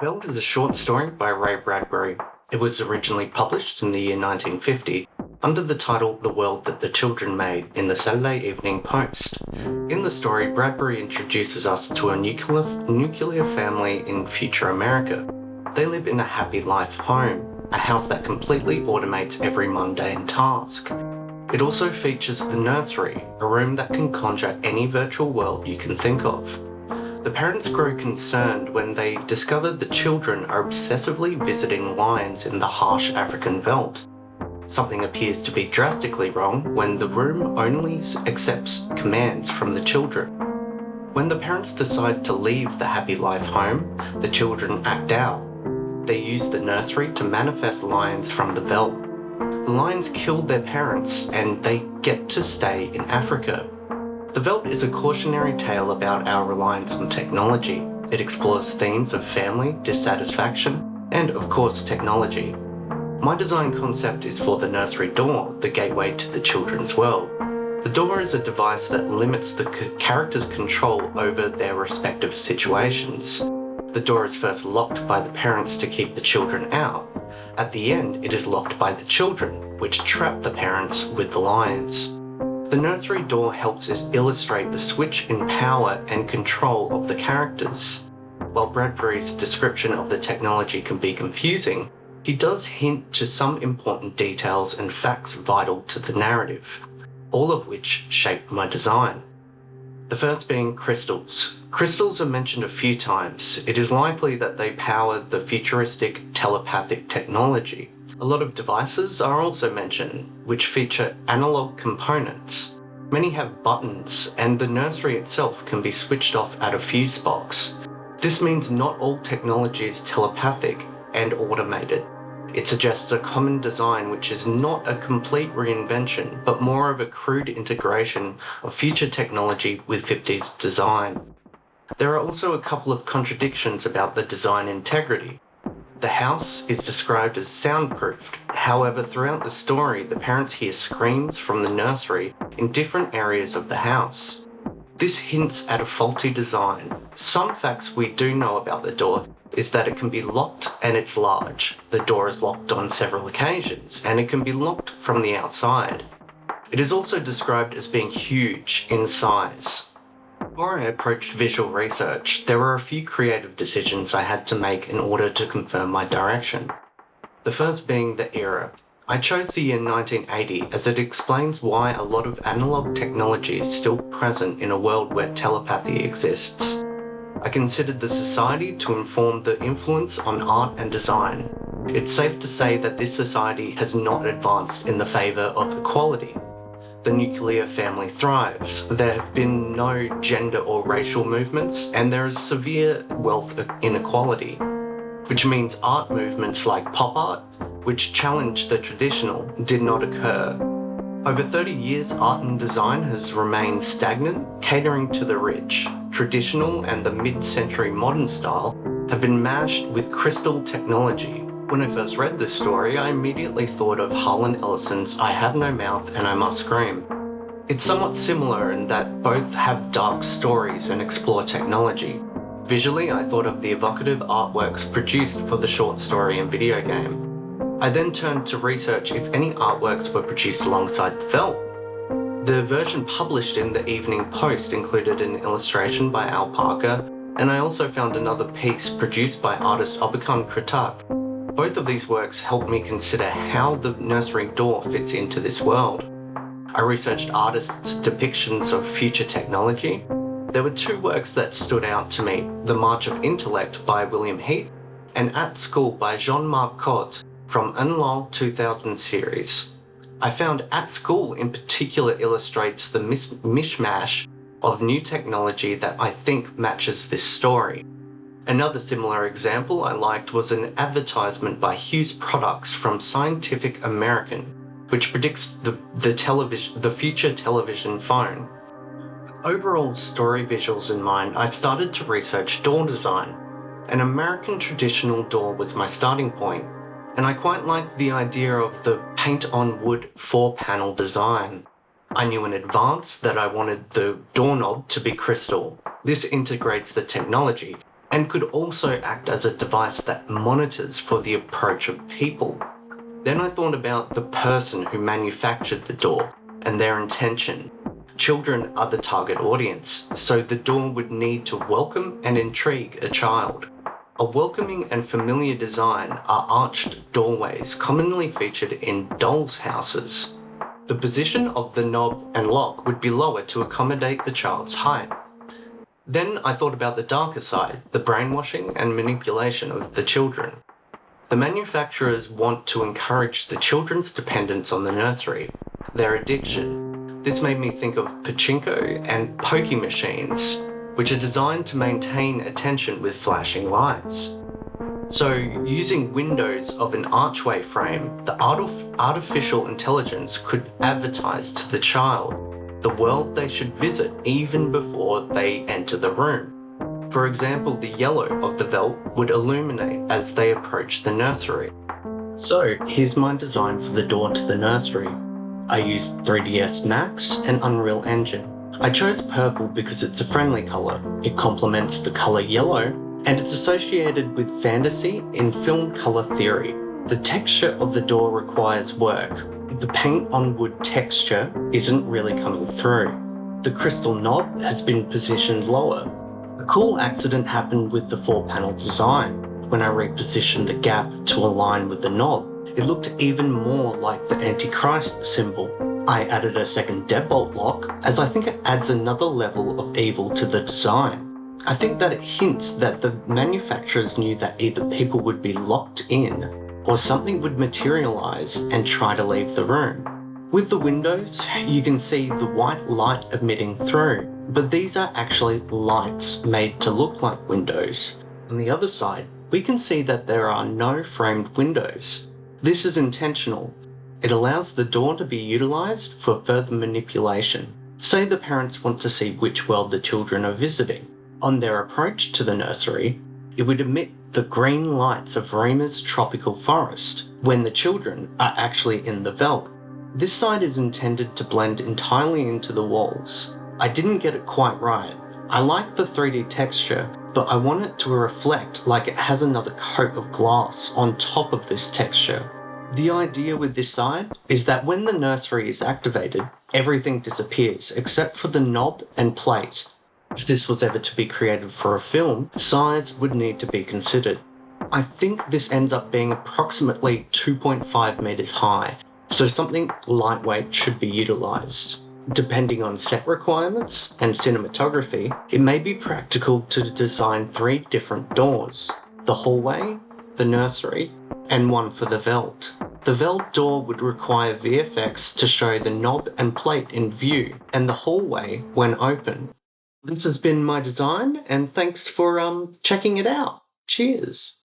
Belt is a short story by Ray Bradbury. It was originally published in the year 1950 under the title The World That the Children Made in the Saturday Evening Post. In the story, Bradbury introduces us to a nuclear family in future America. They live in a happy life home, a house that completely automates every mundane task. It also features the nursery, a room that can conjure any virtual world you can think of. The parents grow concerned when they discover the children are obsessively visiting lions in the harsh African veldt. Something appears to be drastically wrong when the room only accepts commands from the children. When the parents decide to leave the happy life home, the children act out. They use the nursery to manifest lions from the veldt. The lions kill their parents and they get to stay in Africa. The Veldt is a cautionary tale about our reliance on technology. It explores themes of family, dissatisfaction, and of course technology. My design concept is for the nursery door, the gateway to the children's world. The door is a device that limits the character's control over their respective situations. The door is first locked by the parents to keep the children out. At the end, it is locked by the children, which trap the parents with the lions. The nursery door helps us illustrate the switch in power and control of the characters. While Bradbury's description of the technology can be confusing, he does hint to some important details and facts vital to the narrative, all of which shaped my design. The first being crystals. Crystals are mentioned a few times. It is likely that they power the futuristic telepathic technology. A lot of devices are also mentioned, which feature analog components. Many have buttons, and the nursery itself can be switched off at a fuse box. This means not all technology is telepathic and automated. It suggests a common design which is not a complete reinvention, but more of a crude integration of future technology with 50s design. There are also a couple of contradictions about the design integrity. The house is described as soundproofed. However, throughout the story, the parents hear screams from the nursery in different areas of the house. This hints at a faulty design. Some facts we do know about the door is that it can be locked and it's large. The door is locked on several occasions and it can be locked from the outside. It is also described as being huge in size. Before I approached visual research, there were a few creative decisions I had to make in order to confirm my direction. The first being the era. I chose the year 1980 as it explains why a lot of analog technology is still present in a world where telepathy exists. I considered the society to inform the influence on art and design. It's safe to say that this society has not advanced in the favour of equality. The nuclear family thrives. There have been no gender or racial movements, and there is severe wealth inequality, which means art movements like pop art, which challenge the traditional, did not occur. Over 30 years, art and design has remained stagnant, catering to the rich. Traditional and the mid-century modern style have been mashed with crystal technology. When I first read this story, I immediately thought of Harlan Ellison's I Have No Mouth and I Must Scream. It's somewhat similar in that both have dark stories and explore technology. Visually, I thought of the evocative artworks produced for the short story and video game. I then turned to research if any artworks were produced alongside the veldt. The version published in the Evening Post included an illustration by Al Parker, and I also found another piece produced by artist Obakan Kritak. Both of these works helped me consider how the nursery door fits into this world. I researched artists' depictions of future technology. There were two works that stood out to me, The March of Intellect by William Heath and At School by Jean-Marc Cotte from Unlol 2000 series. I found At School in particular illustrates the mishmash of new technology that I think matches this story. Another similar example I liked was an advertisement by Hughes Products from Scientific American, which predicts the future television phone. With overall story visuals in mind, I started to research door design. An American traditional door was my starting point, and I quite liked the idea of the paint-on-wood 4-panel design. I knew in advance that I wanted the doorknob to be crystal. This integrates the technology and could also act as a device that monitors for the approach of people. Then I thought about the person who manufactured the door and their intention. Children are the target audience, so the door would need to welcome and intrigue a child. A welcoming and familiar design are arched doorways commonly featured in dolls' houses. The position of the knob and lock would be lower to accommodate the child's height. Then I thought about the darker side, the brainwashing and manipulation of the children. The manufacturers want to encourage the children's dependence on the nursery, their addiction. This made me think of pachinko and pokie machines, which are designed to maintain attention with flashing lights. So, using windows of an archway frame, the artificial intelligence could advertise to the child the world they should visit even before they enter the room. For example, the yellow of the belt would illuminate as they approach the nursery. So, here's my design for the door to the nursery. I used 3ds Max and Unreal Engine. I chose purple because it's a friendly colour. It complements the colour yellow, and it's associated with fantasy in film colour theory. The texture of the door requires work. The paint on wood texture isn't really coming through. The crystal knob has been positioned lower. A cool accident happened with the 4-panel design. When I repositioned the gap to align with the knob, it looked even more like the Antichrist symbol. I added a second deadbolt lock, as I think it adds another level of evil to the design. I think that it hints that the manufacturers knew that either people would be locked in, or something would materialise and try to leave the room. With the windows, you can see the white light emitting through, but these are actually lights made to look like windows. On the other side, we can see that there are no framed windows. This is intentional. It allows the door to be utilised for further manipulation. Say the parents want to see which world the children are visiting. On their approach to the nursery, it would emit the green lights of Rima's tropical forest when the children are actually in the veldt. This side is intended to blend entirely into the walls. I didn't get it quite right. I like the 3D texture, but I want it to reflect like it has another coat of glass on top of this texture. The idea with this side is that when the nursery is activated, everything disappears except for the knob and plate. If this was ever to be created for a film, size would need to be considered. I think this ends up being approximately 2.5 meters high, so something lightweight should be utilised. Depending on set requirements and cinematography, it may be practical to design 3 different doors: the hallway, the nursery, and one for the veldt. The veldt door would require VFX to show the knob and plate in view, and the hallway when open. This has been my design, and thanks for checking it out. Cheers!